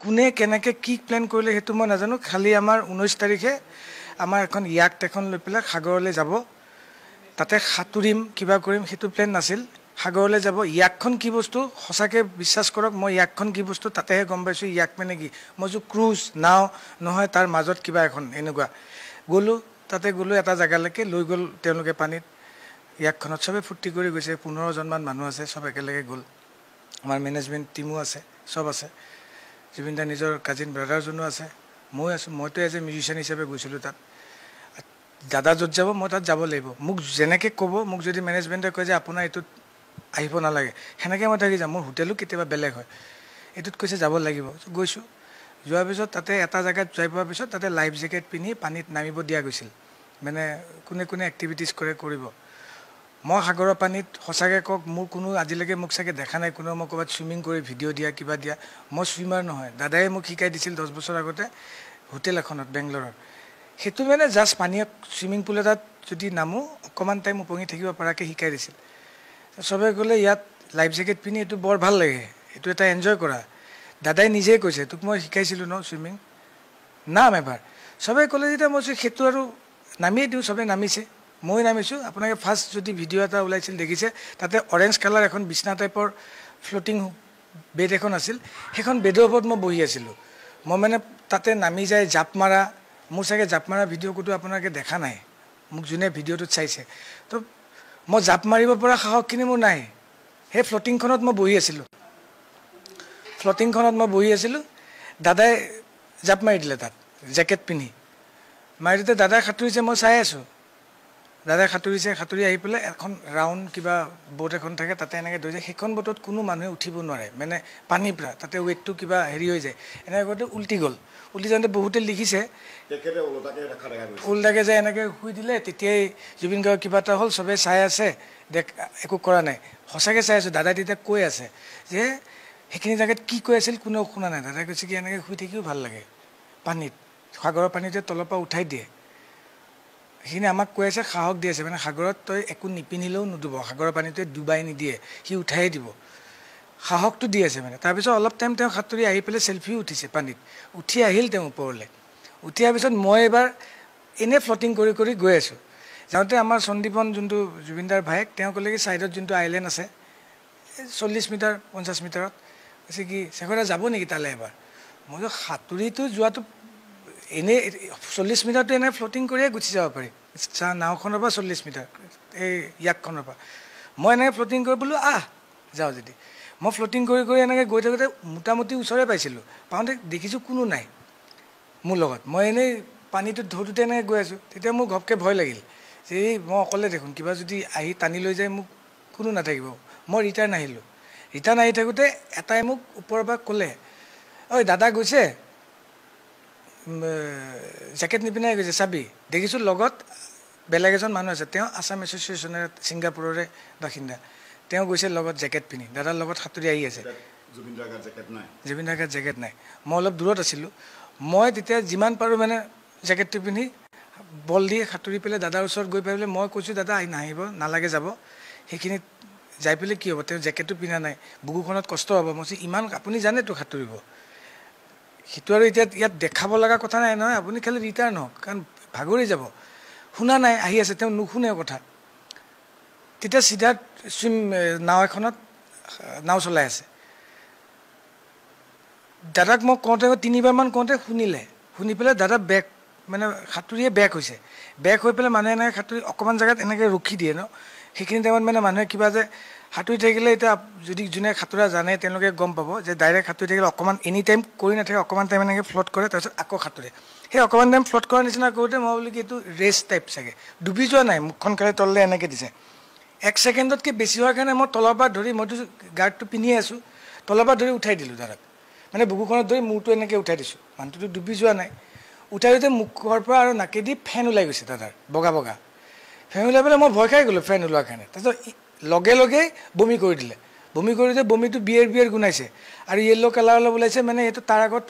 কোনে কেনেকৈ কি প্লেন কৰিলে সেইটো মই নাজানো। খালি আমাৰ 19 তাৰিখে আমাৰ এখন ইয়াক্ট এখন লৈ পেলাই সাগৰলৈ যাব, তাতে সাঁতুৰিম কিবা কৰিম সেইটো প্লেন নাছিল। সাগৰলৈ যাব। ইয়াকখন কি বস্তু সঁচাকৈ বিশ্বাস কৰক, মই ইয়াকখন কি বস্তু তাতেহে গম পাইছোঁ। ইয়াক মানে কি, মই যে ক্ৰুজ নাও নহয়, তাৰ মাজত কিবা এখন এনেকুৱা। গ'লোঁ, তাতে গ'লোঁ এটা জেগালৈকে, লৈ গ'ল তেওঁলোকে পানীত। ইয়াকখনত চবেই ফূৰ্তি কৰি গৈছে, 15জনমান মানুহ আছে, চব একেলগে গ'ল। আমাৰ মেনেজমেণ্ট টিমো আছে, চব আছে। জুবিন দাৰ নিজৰ কাজিন ব্ৰাদাৰজনো আছে, মই আছোঁ। মইতো এজ এ মিউজিচিয়ান হিচাপে গৈছিলোঁ তাত। দাদা য'ত যাব মই তাত যাব লাগিব। মোক যেনেকৈ ক'ব, মোক যদি মেনেজমেণ্টে কয় যে আপোনাৰ এইটোত আহিব নালাগে, সেনেকৈ মই থাকি যাম। মোৰ হোটেলো কেতিয়াবা বেলেগ হয়, এইটোত কৈছে যাব লাগিব। গৈছোঁ, যোৱাৰ পিছত তাতে এটা জেগাত যাই পোৱাৰ পিছত তাতে লাইফ জেকেট পিন্ধি পানীত নামিব দিয়া গৈছিল। মানে কোনে কোনে এক্টিভিটিছ কৰিব। মই সাগৰৰ পানীত সঁচাকৈ কওক, মোৰ কোনো আজিলৈকে মোক চাগে দেখা নাই কোনেও মই ক'ৰবাত চুইমিং কৰি ভিডিঅ' দিয়া কিবা দিয়া। মই চুইমাৰ নহয়, দাদাই মোক শিকাই দিছিল 10 বছৰ আগতে হোটেল এখনত বেংগলোৰৰ। সেইটো মানে জাষ্ট পানীত চুইমিং পুল এটাত যদি নামো অকণমান টাইম উপঙি থাকিব পৰাকৈ শিকাই দিছিল। চবে ক'লে ইয়াত লাইফ জেকেট পিন্ধি এইটো বৰ ভাল লাগে, এইটো এটা এনজয় কৰা। দাদাই নিজেই কৈছে, তোক মই শিকাইছিলোঁ ন চুইমিং, নাম এবাৰ। চবেই ক'লে যেতিয়া মই সেইটো আৰু নামিয়ে দিওঁ। চবেই নামিছে, মই নামিছোঁ। আপোনালোকে ফাৰ্ষ্ট যদি ভিডিঅ' এটা ওলাইছিল দেখিছে, তাতে অৰেঞ্জ কালাৰ এখন বিচনা টাইপৰ ফ্ল'টিং বেড এখন আছিল, সেইখন বেডৰ ওপৰত মই বহি আছিলোঁ। মই মানে তাতে নামি যায় জাপ মাৰা, মোৰ চাগে জাপ মাৰা ভিডিঅ' ক'তো আপোনালোকে দেখা নাই, মোক যোনে ভিডিঅ'টোত চাইছে। তো মই জাপ মাৰিব পৰা সাহসখিনি মোৰ নাই। সেই ফ্ল'টিংখনত মই বহি আছিলোঁ, দাদাই জাপ মাৰি দিলে তাত জেকেট পিন্ধি। মাৰি দিওঁতে দাদাই সাঁতুৰিছে, মই চাই আছোঁ। দাদাই সাঁতুৰি আহি পেলাই এখন ৰাউণ্ড কিবা বোট এখন থাকে, তাতে এনেকৈ ধৰিছে। সেইখন বোটত কোনো মানুহে উঠিব নোৱাৰে, মানে পানীৰ পৰা তাতে ৱেটটো কিবা হেৰি হৈ যায়। এনেকৈ কৰোঁতে উল্টি গ'ল। উল্টি যাওঁতে বহুতে লিখিছে উল্টাকৈ যে এনেকৈ শুই দিলে, তেতিয়াই জুবিন গাৰ্গৰ কিবা এটা হ'ল, চবেই চাই আছে, একো কৰা নাই। সঁচাকৈ চাই আছোঁ। দাদাই তেতিয়া কৈ আছে যে সেইখিনি জেগাত কি কৈ আছিল কোনেও শুনা নাই। দাদাই কৈছে কি এনেকৈ শুই থাকিও ভাল লাগে পানীত, সাগৰৰ পানীতে তলৰ পৰা উঠাই দিয়ে। সেইখিনি আমাক কৈ আছে, সাহস দি আছে, মানে সাগৰত তই একো নিপিন্ধিলেও নুডুব, সাগৰৰ পানীটোৱে ডুবাই নিদিয়ে, সি উঠাই দিব, সাহসটো দি আছে মানে। তাৰপিছত অলপ টাইম তেওঁ সাঁতুৰি আহি পেলাই চেল্ফিও উঠিছে পানীত। উঠি আহিল তেওঁ ওপৰলৈ। উঠি অহাৰ পিছত মই এবাৰ এনেই ফ্লটিং কৰি কৰি গৈ আছোঁ। যাওঁতে আমাৰ সন্দীপন যোনটো জুবিনদাৰ ভায়েক, তেওঁ ক'লে কি ছাইডত যোনটো আইলেণ্ড আছে 40 মিটাৰ 50 মিটাৰত, কৈছে কি শেখৰ যাব নেকি তালৈ এবাৰ। মই সাঁতুৰিটো যোৱাটো এনেই 40 মিটাৰটো এনেই ফ্লটিং কৰিয়ে গুচি যাব পাৰি, নাওখনৰ পৰা 40 মিটাৰ এই ইয়াকখনৰ পৰা। মই এনেকৈ ফ্লটিং কৰি বোলো যাওঁ যদি। মই ফ্লটিং কৰি কৰি এনেকৈ গৈ থাকোঁতে মোটামুটি ওচৰে পাইছিলোঁ। পাওঁতে দেখিছোঁ কোনো নাই মোৰ লগত। মই এনেই পানীটোত ধৰোঁতে এনেকৈ গৈ আছোঁ। তেতিয়া মোৰ ঘপকৈ ভয় লাগিল যে মই অকলে দেখোন, কিবা যদি আহি টানি লৈ যায় মোক কোনো নাথাকিব। মই ৰিটাৰ্ণ আহিলোঁ। ৰিটাৰ্ণ আহি থাকোঁতে এটাই মোক ওপৰৰ পৰা ক'লে, ঐ দাদা গৈছে, জেকেট নিপিন্ধাই গৈছে, চাবি। দেখিছোঁ লগত বেলেগ এজন মানুহ আছে, তেওঁ আছাম এছ'চিয়েশ্যনৰ ছিংগাপুৰৰে বাসিন্দা। তেওঁ গৈছে লগত জেকেট পিন্ধি, দাদাৰ লগত সাঁতুৰি আহি আছে। জুবিন দাৰ গাত জেকেট নাই। মই অলপ দূৰত আছিলোঁ। মই তেতিয়া যিমান পাৰোঁ মানে জেকেটটো পিন্ধি বল দি সাঁতুৰি পেলাই দাদাৰ ওচৰত গৈ পাই পেলাই মই কৈছোঁ, দাদা নাহিব নালাগে যাব। সেইখিনিত যাই পেলাই কি হ'ব, তেওঁ জেকেটটো পিন্ধা নাই, বুকুখনত কষ্ট হ'ব। মই কৈছোঁ ইমান আপুনি জানেতো সাঁতুৰিব, সেইটো আৰু এতিয়া ইয়াত দেখাব লগা কথা নাই নহয়, আপুনি খালি ৰিটাৰ্ণ হওক, কাৰণ ভাগৰি যাব। শুনা নাই, আহি আছে, তেওঁ নুশুনে কথা। তেতিয়া চিধা নাও এখনত নাও চলাই আছে। দাদাক মই কওঁতে 3বাৰমান কওঁতে শুনিলে। শুনি পেলাই দাদা বেক মানে সাঁতুৰিয়ে বেক হৈছে। বেক হৈ পেলাই মানুহে এনেকৈ সাঁতুৰি অকণমান জেগাত এনেকৈ ৰখি দিয়ে ন। সেইখিনি টাইমত মানে মানুহে কিবা যে সাঁতুৰি থাকিলে, এতিয়া যদি যোনে সাঁতোৰা জানে তেওঁলোকে গম পাব যে ডাইৰেক্ট সাঁতুৰি থাকিলে অকণমান এনি টাইম কৰি নাথাকে, অকণমান টাইম এনেকৈ ফ্ল'ট কৰে, তাৰপিছত আকৌ সাঁতোৰে। সেই অকণমান টাইম ফ্ল'ট কৰাৰ নিচিনা কৰোঁতে মই বোলো কি এইটো ৰেষ্ট টাইপ চাগে, ডুবি যোৱা নাই, মুখখন খালি তললৈ এনেকৈ দিছে। 1 ছেকেণ্ডতকৈ বেছি হোৱাৰ কাৰণে মই তলৰ পৰা ধৰি, মইতো গাৰ্ডটো পিন্ধিয়ে আছোঁ, তলৰ পৰা ধৰি উঠাই দিলোঁ দাদাক। মানে বুকুখনত ধৰি মূৰটো এনেকৈ উঠাই দিছোঁ, মানুহটোতো ডুবি যোৱা নাই। উঠাই দিওঁতে মুখৰ পৰা আৰু নাকেদি ফেন ওলাই গৈছে দাদাৰ, বগা বগা ফেন ওলাই পেলাই মই ভয় খাই গ'লোঁ ফেন ওলোৱাৰ কাৰণে। তাৰপিছত লগে লগেই বমি কৰি দিলে। বমি কৰি দিওঁতে বমিটো বিয়েৰ গোন্ধাইছে আৰু য়েল্ল' কালাৰ অলপ ওলাইছে। মানে এইটো তাৰ আগত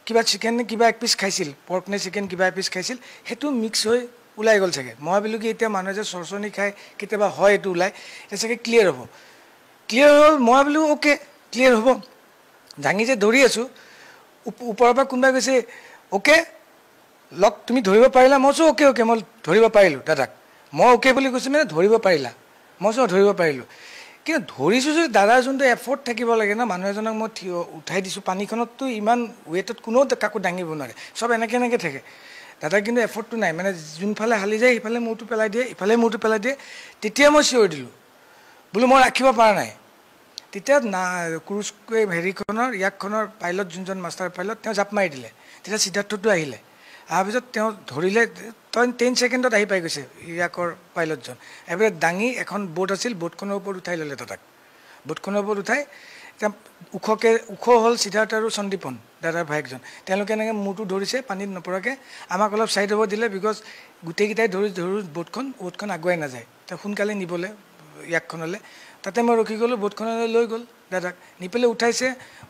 কিবা চিকেন নে কিবা 1 পিচ খাইছিল, পৰ্ক নে চিকেন কিবা 1 পিচ খাইছিল, সেইটো মিক্স হৈ ওলাই গ'ল চাগে। মই ভাবিলোঁ কি এতিয়া মানুহে যে চৰচৰণি খায় কেতিয়াবা হয়, এইটো ওলাই, এতিয়া চাগে ক্লিয়াৰ হ'ব। ক্লিয়াৰ হ'ল, মই ভাবিলোঁ অ'কে ক্লিয়াৰ হ'ব। দাঙি যে ধৰি আছোঁ, ওপৰৰ পৰা কোনোবাই কৈছে অ'কে লগ তুমি ধৰিব পাৰিলা মই কৈছোঁ অ'কে অ'কে মই ধৰিব পাৰিলোঁ দাদাক মই অ'কে বুলি কৈছোঁ মানে ধৰিব পাৰিলা মই কৈছোঁ ধৰিব পাৰিলোঁ কিন্তু ধৰিছোঁ যদি দাদাৰ যোনটো এফৰ্ট থাকিব লাগে ন মানুহ এজনক মই উঠাই দিছোঁ পানীখনততো ইমান ৱেটত কোনেও কাকো দাঙিব নোৱাৰে চব এনেকৈ এনেকৈ থাকে দাদাৰ কিন্তু এফৰ্টটো নাই মানে যোনফালে হালি যায় সিফালে মূৰটো পেলাই দিয়ে ইফালে মূৰটো পেলাই দিয়ে তেতিয়া মই চিঞৰ দিলোঁ বোলো মই ৰাখিব পৰা নাই তেতিয়া ক্ৰুজ হেৰিখনৰ ইয়াকখনৰ পাইলট যোনজন মাষ্টাৰ পাইলট তেওঁ জাপ মাৰি দিলে তেতিয়া সিদ্ধাৰ্থটো আহিলে অহাৰ পিছত তেওঁ ধৰিলে 10 ছেকেণ্ডত আহি পাই গৈছে ইয়াকৰ পাইলটজন এবাৰ দাঙি এখন বোট আছিল বোটখনৰ ওপৰত উঠাই ল'লে দাদাক বোটখনৰ ওপৰত উঠাই এতিয়া ওখ হ'ল সিদ্ধাৰ্থ আৰু সন্দীপন দাদাৰ ভায়েকজন তেওঁলোকে এনেকৈ মূৰটো ধৰিছে পানীত নপৰাকৈ আমাক অলপ ছাইড হ'ব দিলে বিকজ গোটেইকেইটাই ধৰি বোটখন আগুৱাই নাযায় তেওঁ সোনকালে নিবলৈ ইয়াকখনলৈ তাতে মই ৰখি গ'লোঁ বোটখনলৈ লৈ গ'ল দাদাক নি পেলাই উঠাইছে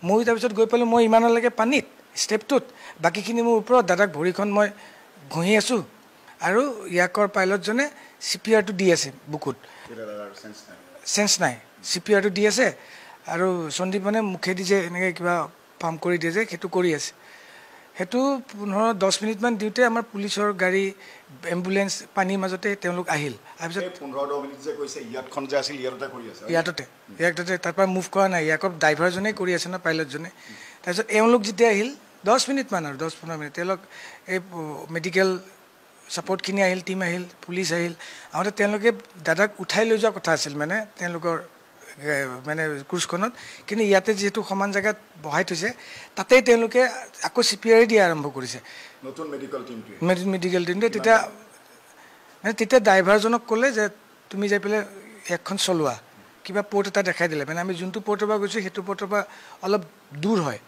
মই তাৰপিছত গৈ পালোঁ মই ইমানলৈকে পানীত ষ্টেপটোত বাকীখিনি মোৰ ওপৰত দাদাক ভৰিখন মই ঘঁহি আছোঁ আৰু ইয়াকৰ পাইলটজনে CPRটো দি আছে বুকুত চেঞ্চ নাই CPRটো দি আছে আৰু সন্দীপনে মুখেদি যে এনেকৈ কিবা পাম্প কৰি দিয়ে যে সেইটো কৰি আছে সেইটো 15-10 মিনিটমান দিওঁতে আমাৰ পুলিচৰ গাড়ী এম্বুলেঞ্চ পানীৰ মাজতে তেওঁলোক আহিল তাৰপিছত 15-10 মিনিট যে কৈছে ইয়াতখন যে আছিল ইয়াততে তাৰপৰা মুভ কৰা নাই ইয়াকৰ ড্ৰাইভাৰজনে কৰি আছে ন পাইলটজনে তাৰপিছত এওঁলোক যেতিয়া আহিল 10 মিনিটমান আৰু 10-15 মিনিট তেওঁলোক এই মেডিকেল ছাপৰ্টখিনি আহিল টিম আহিল পুলিচ আহিল আহোঁতে তেওঁলোকে দাদাক উঠাই লৈ যোৱা কথা আছিল মানে তেওঁলোকৰ মানে ক্ৰুজখনত কিন্তু ইয়াতে যিহেতু সমান জেগাত বহাই থৈছে তাতেই তেওঁলোকে আকৌ CPR দিয়া আৰম্ভ কৰিছে নতুন মেডিকেল টিমটোৱে তেতিয়া মানে তেতিয়া ড্ৰাইভাৰজনক ক'লে যে তুমি যাই পেলাই এখন চলোৱা কিবা পৰ্ট এটা দেখাই দিলে মানে আমি যোনটো পৰ্টৰ পৰা গৈছোঁ সেইটো পৰ্টৰ পৰা অলপ দূৰ হয়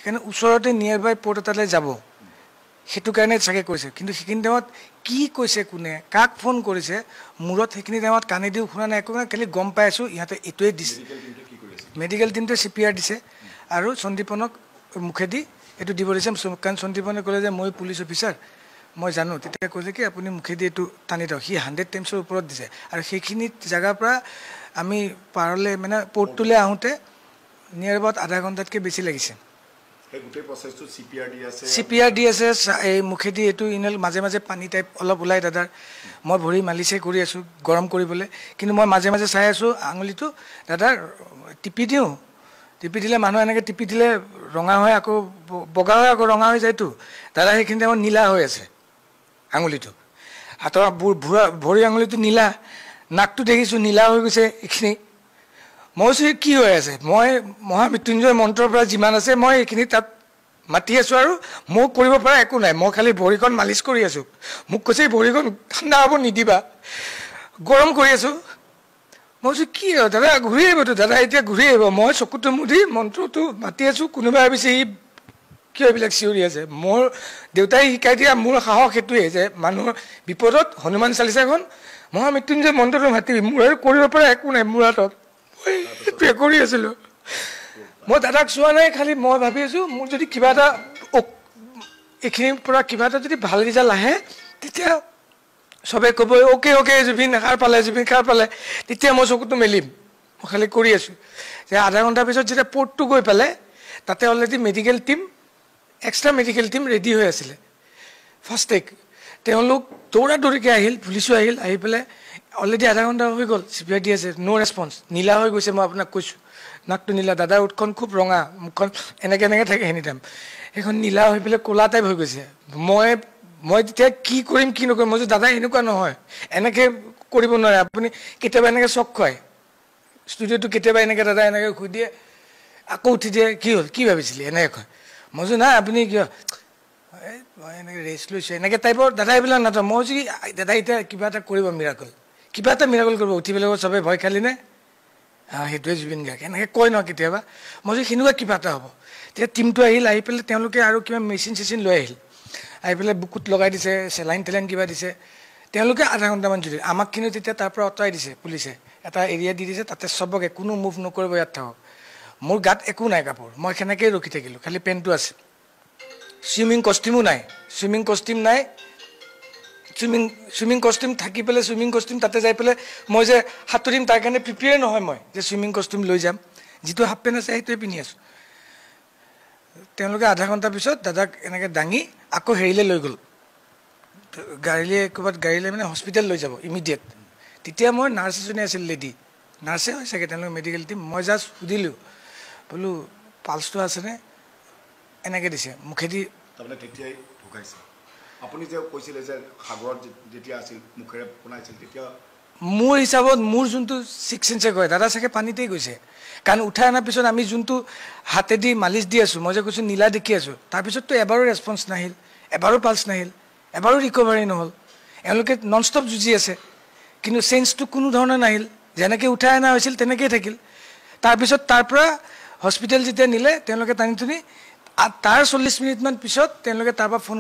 সেইকাৰণে ওচৰতে নিয়াৰ বাই পৰ্ট এটালৈ যাব সেইটো কাৰণে চাগে কৈছে কিন্তু সেইখিনি টাইমত কি কৈছে কোনে কাক ফোন কৰিছে মূৰত সেইখিনি টাইমত কাণেদিও শুনা নাই একো নাই খালি গম পাই আছোঁ ইহঁতে এইটোৱে দিছে মেডিকেল টিমটোৱে CPR দিছে আৰু সন্দীপনক মুখেদি এইটো দিব দিছে কাৰণ সন্দীপনে ক'লে যে মই পুলিচ অফিচাৰ মই জানো তেতিয়া কৈছে কি আপুনি মুখেদি এইটো টানি দিয়ক সি 100 টাইমছৰ ওপৰত দিছে আৰু সেইখিনি জেগাৰ পৰা আমি পাৰলৈ মানে পৰ্টটোলৈ আহোঁতে নিয়াৰ এবাউট আধা ঘণ্টাতকৈ বেছি লাগিছে CPR দি আছে এই মুখেদি এইটো ইনেল মাজে মাজে পানী টাইপ অলপ ওলাই দাদাৰ মই ভৰি মালিচে কৰি আছোঁ গৰম কৰিবলৈ কিন্তু মই মাজে মাজে চাই আছোঁ আঙুলিটো দাদাৰ টিপি দিলে মানুহ এনেকৈ টিপি দিলে ৰঙা হয় আকৌ বগা হয় আকৌ ৰঙা হৈ যায়তো দাদা সেইখিনি টাইমত নীলা হৈ আছে আঙুলিটো হাতৰ ভৰি আঙুলিটো নীলা নাকটো দেখিছোঁ নীলা হৈ গৈছে এইখিনি মই কৈছোঁ কি হৈ আছে মই মহামৃত্যুঞ্জয় মন্ত্ৰৰ পৰা যিমান আছে মই এইখিনি তাত মাতি আছোঁ আৰু মোক কৰিব পৰা একো নাই মই খালি ভৰিখন মালিচ কৰি আছোঁ মোক কৈছে ভৰিখন ঠাণ্ডা হ'ব নিদিবা গৰম কৰি আছোঁ মই কৈছোঁ কি হয় দাদা ঘূৰি আহিবতো দাদা এতিয়া ঘূৰি আহিব মই চকুটো মুদি মন্ত্ৰটো মাতি আছোঁ কোনোবাই ভাবিছে ই কিয় এইবিলাক চিঞৰি আছে মোৰ দেউতাই শিকাই দিয়া মোৰ সাহস সেইটোৱে যে মানুহৰ বিপদত হনুমান চালিচাখন মহামৃত্যুঞ্জয় মন্ত্ৰটো মাতিবি মোৰ আৰু কৰিব পৰা একো নাই মোৰ হাতত সেইটোৱে কৰি আছিলোঁ মই দাদাক চোৱা নাই খালি মই ভাবি আছোঁ মোৰ যদি কিবা এটা এইখিনিৰ পৰা কিবা এটা যদি ভাল ৰিজাল্ট আহে তেতিয়া চবে ক'ব অ'কে জুবিন সাৰ পালে তেতিয়া মই চকুটো মেলিম মই খালি কৰি আছোঁ যে আধা ঘণ্টাৰ পিছত যেতিয়া পৰ্টটো গৈ পালে তাতে already extra medical team ready হৈ আছিলে ফাৰ্ষ্ট টেক তেওঁলোক দৌৰাদৌৰিকৈ আহিল পুলিচো আহিল আহি পেলাই অলৰেডি আধা ঘণ্টা হৈ গ'ল CPR দি আছে ন' ৰেছপন্স নীলা হৈ গৈছে মই আপোনাক কৈছোঁ নাকটো নীলা দাদাৰ উঠখন খুব ৰঙা মুখখন এনেকৈ থাকে এনি টাইম সেইখন নীলা হৈ পেলাই ক'লা টাইপ হৈ গৈছে মই তেতিয়া কি কৰিম কি নকৰিম মই দাদা এনেকুৱা নহয় এনেকৈ কৰিব নোৱাৰে আপুনি কেতিয়াবা এনেকৈ চক খুৱায় ষ্টুডিঅ'টো কেতিয়াবা এনেকৈ দাদা এনেকৈ শুই দিয়ে আকৌ উঠি দিয়ে কি হ'ল কি ভাবিছিলি এনেকৈ কয় মই কৈছোঁ নাই আপুনি কিয় মই এনেকৈ ৰেষ্ট লৈছোঁ এনেকৈ টাইপৰ দাদা এইবিলাক নাথাক মই কৈছোঁ কি দাদা এতিয়া কিবা এটা কৰিব মিৰাকল কৰিব উঠি পেলাই চবেই ভয় খালিনে সেইটোৱে জুবিন গাৰ্গ এনেকৈ কয় ন কেতিয়াবা মই কৈছোঁ সেনেকুৱা কিবা এটা হ'ব তেতিয়া টিমটো আহি পেলাই তেওঁলোকে আৰু কিবা মেচিন লৈ আহি পেলাই বুকুত লগাই দিছে চেলাইন কিবা দিছে তেওঁলোকে আধা ঘণ্টামান জুৰি আমাক কিন্তু তেতিয়া তাৰ পৰা আঁতৰাই দিছে পুলিচে এটা এৰিয়া দি দিছে তাতে চবকে কোনো মুভ নকৰিব ইয়াত থাকক মোৰ গাত একো নাই কাপোৰ মই সেনেকৈয়ে ৰখি থাকিলোঁ খালি পেণ্টটো আছে চুইমিং কষ্টিউমো নাই চুইমিং কষ্টিউম থাকি পেলাই চুইমিং কষ্টিউম তাতে যাই পেলাই মই যে সাঁতুৰিম তাৰ কাৰণে প্ৰিপেয়াৰ নহয় মই যে চুইমিং কষ্টিউম লৈ যাম যিটো হাফ পেণ্ট আছে সেইটোৱে পিন্ধি আছোঁ তেওঁলোকে আধা ঘণ্টাৰ পিছত দাদাক এনেকৈ দাঙি আকৌ হেৰিলৈ লৈ গ'ল, ক'ৰবাত গাড়ীলৈ মানে হস্পিটেল লৈ যাব ইমিডিয়েট। তেতিয়া মই নাৰ্ছ এজনী আছিল, লেডি নাৰ্ছে হয় চাগে, তেওঁলোকে মেডিকেল টিম। মই জাষ্ট সুধিলোঁ, বোলো পালছটো আছেনে, এনেকৈ দিছে মুখেদি। তাৰমানে তেতিয়াই ঢুকাইছে। আপুনি যে কৈছিলে যে সাগৰত যেতিয়া আছিল মুখেৰে শুনাইছিল, তেতিয়া মোৰ হিচাপত মোৰ যোনটো ছিক্স চেন্সে কয়, দাদা চাগে পানীতেই গৈছে। কাৰণ উঠাই অনাৰ পিছত আমি যোনটো হাতেদি মালিচ দি আছোঁ, মই যে কৈছোঁ নীলা দেখি আছোঁ, তাৰপিছততো এবাৰো ৰেছপন্স নাহিল, এবাৰো পালছ নাহিল, এবাৰো ৰিকভাৰী নহ'ল। এওঁলোকে নন ষ্টপ যুঁজি আছে, কিন্তু চেঞ্জটো কোনো ধৰণৰ নাহিল। যেনেকৈ উঠাই অনা হৈছিল তেনেকৈয়ে থাকিল। তাৰপিছত তাৰ পৰা হস্পিটেল যেতিয়া নিলে তেওঁলোকে টানি টুনি, তাৰ 40 মিনিটমান পিছত তেওঁলোকে তাৰ পৰা ফোন